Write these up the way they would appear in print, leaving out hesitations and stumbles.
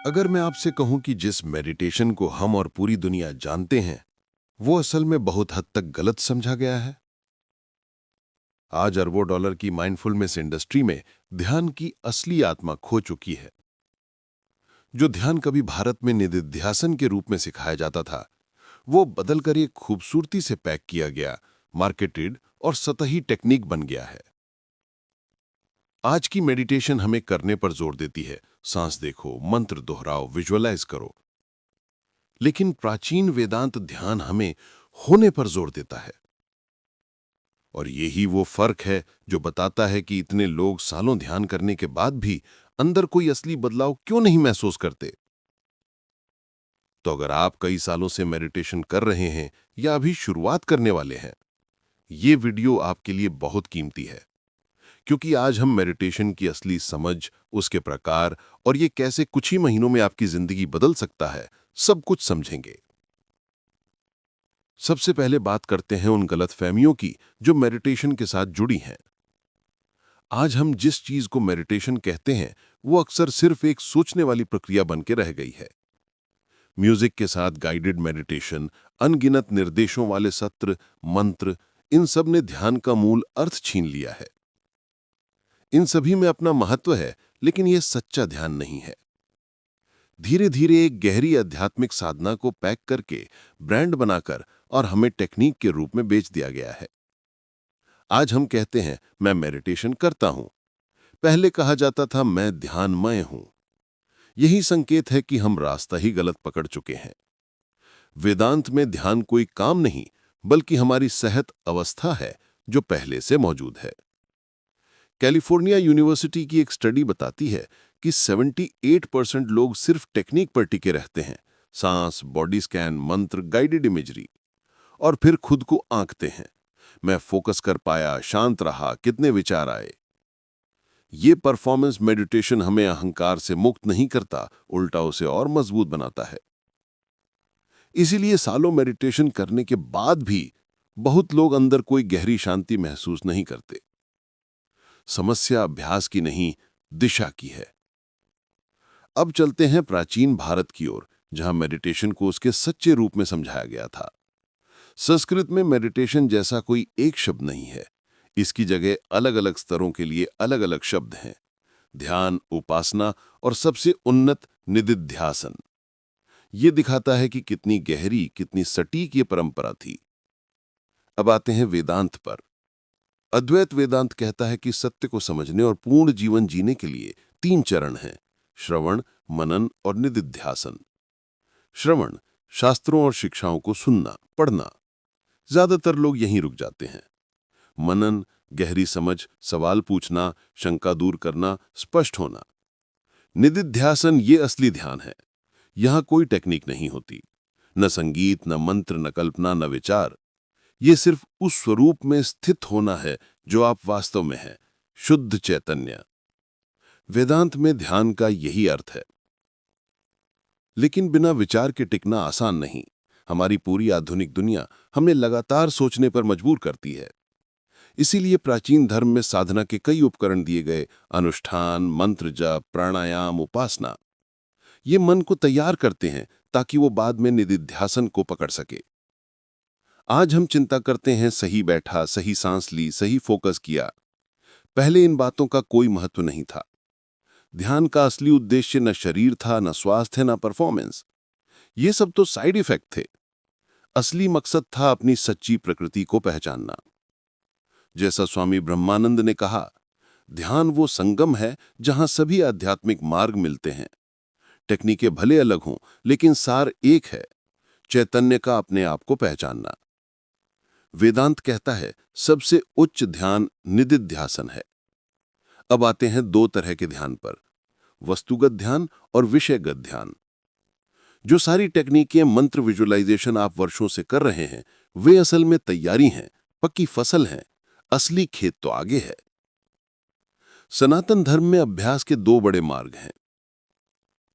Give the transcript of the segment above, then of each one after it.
अगर मैं आपसे कहूं कि जिस मेडिटेशन को हम और पूरी दुनिया जानते हैं, वो असल में बहुत हद तक गलत समझा गया है। आज अरबों डॉलर की माइंडफुलनेस इंडस्ट्री में ध्यान की असली आत्मा खो चुकी है। जो ध्यान कभी भारत में निधिध्यासन के रूप में सिखाया जाता था, वो बदलकर एक खूबसूरती से पैक किया गया, मार्केटेड और सतही टेक्निक बन गया है। आज की मेडिटेशन हमें करने पर जोर देती है, सांस देखो, मंत्र दोहराओ, विजुअलाइज करो। लेकिन प्राचीन वेदांत ध्यान हमें होने पर जोर देता है। और यही वो फर्क है जो बताता है कि इतने लोग सालों ध्यान करने के बाद भी अंदर कोई असली बदलाव क्यों नहीं महसूस करते। तो अगर आप कई सालों से मेडिटेशन कर रहे हैं या अभी शुरुआत करने वाले हैं, ये वीडियो आपके लिए बहुत कीमती है, क्योंकि आज हम मेडिटेशन की असली समझ, उसके प्रकार और ये कैसे कुछ ही महीनों में आपकी जिंदगी बदल सकता है, सब कुछ समझेंगे। सबसे पहले बात करते हैं उन गलतफहमियों की जो मेडिटेशन के साथ जुड़ी हैं। आज हम जिस चीज को मेडिटेशन कहते हैं, वो अक्सर सिर्फ एक सोचने वाली प्रक्रिया बन के रह गई है। म्यूजिक के साथ गाइडेड मेडिटेशन, अनगिनत निर्देशों वाले सत्र, मंत्र, इन सब ने ध्यान का मूल अर्थ छीन लिया है। इन सभी में अपना महत्व है, लेकिन यह सच्चा ध्यान नहीं है। धीरे धीरे एक गहरी आध्यात्मिक साधना को पैक करके, ब्रांड बनाकर और हमें टेक्निक के रूप में बेच दिया गया है। आज हम कहते हैं मैं मेडिटेशन करता हूं। पहले कहा जाता था मैं ध्यानमय हूं। यही संकेत है कि हम रास्ता ही गलत पकड़ चुके हैं। वेदांत में ध्यान कोई काम नहीं, बल्कि हमारी सेहत अवस्था है जो पहले से मौजूद है। कैलिफोर्निया यूनिवर्सिटी की एक स्टडी बताती है कि 78% लोग सिर्फ टेक्निक पर टिके रहते हैं, सांस, बॉडी स्कैन, मंत्र, गाइडेड इमेजरी, और फिर खुद को आंकते हैं। मैं फोकस कर पाया, शांत रहा, कितने विचार आए। ये परफॉर्मेंस मेडिटेशन हमें अहंकार से मुक्त नहीं करता, उल्टा उसे और मजबूत बनाता है। इसीलिए सालों मेडिटेशन करने के बाद भी बहुत लोग अंदर कोई गहरी शांति महसूस नहीं करते। समस्या अभ्यास की नहीं, दिशा की है। अब चलते हैं प्राचीन भारत की ओर, जहां मेडिटेशन को उसके सच्चे रूप में समझाया गया था। संस्कृत में मेडिटेशन जैसा कोई एक शब्द नहीं है। इसकी जगह अलग अलग स्तरों के लिए अलग अलग शब्द हैं: ध्यान, उपासना और सबसे उन्नत निधिध्यासन। ये दिखाता है कि कितनी गहरी, कितनी सटीक ये परंपरा थी। अब आते हैं वेदांत पर। अद्वैत वेदांत कहता है कि सत्य को समझने और पूर्ण जीवन जीने के लिए 3 चरण हैं: श्रवण, मनन और निधिध्यासन। श्रवण, शास्त्रों और शिक्षाओं को सुनना, पढ़ना। ज्यादातर लोग यहीं रुक जाते हैं। मनन, गहरी समझ, सवाल पूछना, शंका दूर करना, स्पष्ट होना। निधिध्यासन ये असली ध्यान है। यहां कोई टेक्निक नहीं होती, न संगीत, न मंत्र, न कल्पना, न विचार। ये सिर्फ उस स्वरूप में स्थित होना है जो आप वास्तव में हैं, शुद्ध चैतन्य। वेदांत में ध्यान का यही अर्थ है। लेकिन बिना विचार के टिकना आसान नहीं। हमारी पूरी आधुनिक दुनिया हमें लगातार सोचने पर मजबूर करती है। इसीलिए प्राचीन धर्म में साधना के कई उपकरण दिए गए: अनुष्ठान, मंत्र जप, प्राणायाम, उपासना। ये मन को तैयार करते हैं ताकि वो बाद में निधिध्यासन को पकड़ सके। आज हम चिंता करते हैं सही बैठा, सही सांस ली, सही फोकस किया। पहले इन बातों का कोई महत्व नहीं था। ध्यान का असली उद्देश्य न शरीर था, न स्वास्थ्य, न परफॉर्मेंस। ये सब तो साइड इफेक्ट थे। असली मकसद था अपनी सच्ची प्रकृति को पहचानना। जैसा स्वामी ब्रह्मानंद ने कहा, ध्यान वो संगम है जहां सभी आध्यात्मिक मार्ग मिलते हैं। टेक्निकें भले अलग हों, लेकिन सार एक है: चैतन्य का अपने आप को पहचानना। वेदांत कहता है सबसे उच्च ध्यान निधिध्यासन है। अब आते हैं 2 तरह के ध्यान पर: वस्तुगत ध्यान और विषयगत ध्यान। जो सारी टेक्निकें, मंत्र, विजुअलाइजेशन आप वर्षों से कर रहे हैं, वे असल में तैयारी हैं, पक्की फसल हैं। असली खेत तो आगे है। सनातन धर्म में अभ्यास के 2 बड़े मार्ग हैं: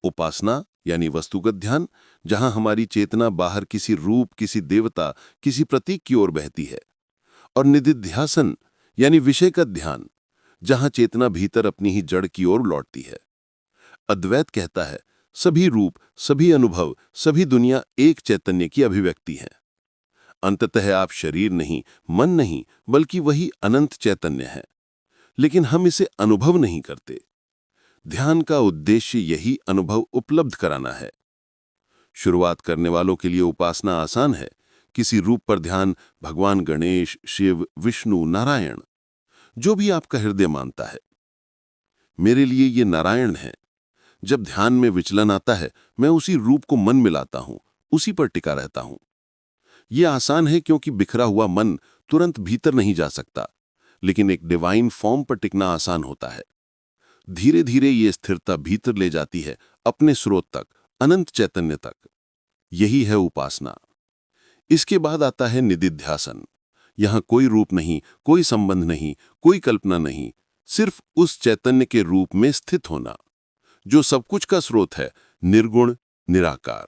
उपासना यानी वस्तुगत ध्यान, जहां हमारी चेतना बाहर किसी रूप, किसी देवता, किसी प्रतीक की ओर बहती है, और निधिध्यासन यानी विषयगत ध्यान, जहां चेतना भीतर अपनी ही जड़ की ओर लौटती है। अद्वैत कहता है सभी रूप, सभी अनुभव, सभी दुनिया एक चैतन्य की अभिव्यक्ति है। अंततः आप शरीर नहीं, मन नहीं, बल्कि वही अनंत चैतन्य है। लेकिन हम इसे अनुभव नहीं करते। ध्यान का उद्देश्य यही अनुभव उपलब्ध कराना है। शुरुआत करने वालों के लिए उपासना आसान है। किसी रूप पर ध्यान, भगवान गणेश, शिव, विष्णु, नारायण, जो भी आपका हृदय मानता है। मेरे लिए ये नारायण है। जब ध्यान में विचलन आता है, मैं उसी रूप को मन मिलाता हूं, उसी पर टिका रहता हूं। यह आसान है क्योंकि बिखरा हुआ मन तुरंत भीतर नहीं जा सकता, लेकिन एक डिवाइन फॉर्म पर टिकना आसान होता है। धीरे धीरे ये स्थिरता भीतर ले जाती है, अपने स्रोत तक, अनंत चैतन्य तक। यही है उपासना। इसके बाद आता है निदिध्यासन। यहां कोई रूप नहीं, कोई संबंध नहीं, कोई कल्पना नहीं, सिर्फ उस चैतन्य के रूप में स्थित होना जो सब कुछ का स्रोत है, निर्गुण, निराकार।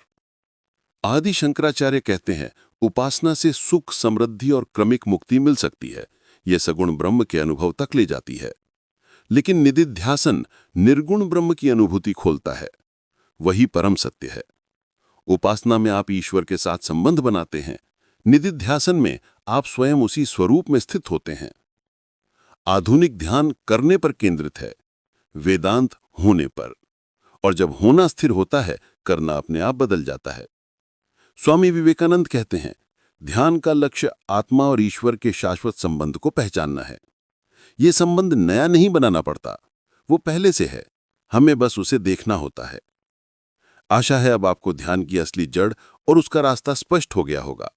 आदि शंकराचार्य कहते हैं, उपासना से सुख, समृद्धि और क्रमिक मुक्ति मिल सकती है। यह सगुण ब्रह्म के अनुभव तक ले जाती है। लेकिन निदिध्यासन निर्गुण ब्रह्म की अनुभूति खोलता है। वही परम सत्य है। उपासना में आप ईश्वर के साथ संबंध बनाते हैं। निदिध्यासन में आप स्वयं उसी स्वरूप में स्थित होते हैं। आधुनिक ध्यान करने पर केंद्रित है, वेदांत होने पर। और जब होना स्थिर होता है, करना अपने आप बदल जाता है। स्वामी विवेकानंद कहते हैं, ध्यान का लक्ष्य आत्मा और ईश्वर के शाश्वत संबंध को पहचानना है। यह संबंध नया नहीं बनाना पड़ता, वो पहले से है, हमें बस उसे देखना होता है। आशा है अब आपको ध्यान की असली जड़ और उसका रास्ता स्पष्ट हो गया होगा।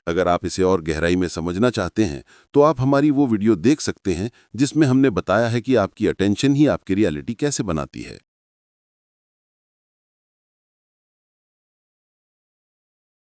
अगर आप इसे और गहराई में समझना चाहते हैं तो आप हमारी वो वीडियो देख सकते हैं जिसमें हमने बताया है कि आपकी अटेंशन ही आपकी रियलिटी कैसे बनाती है।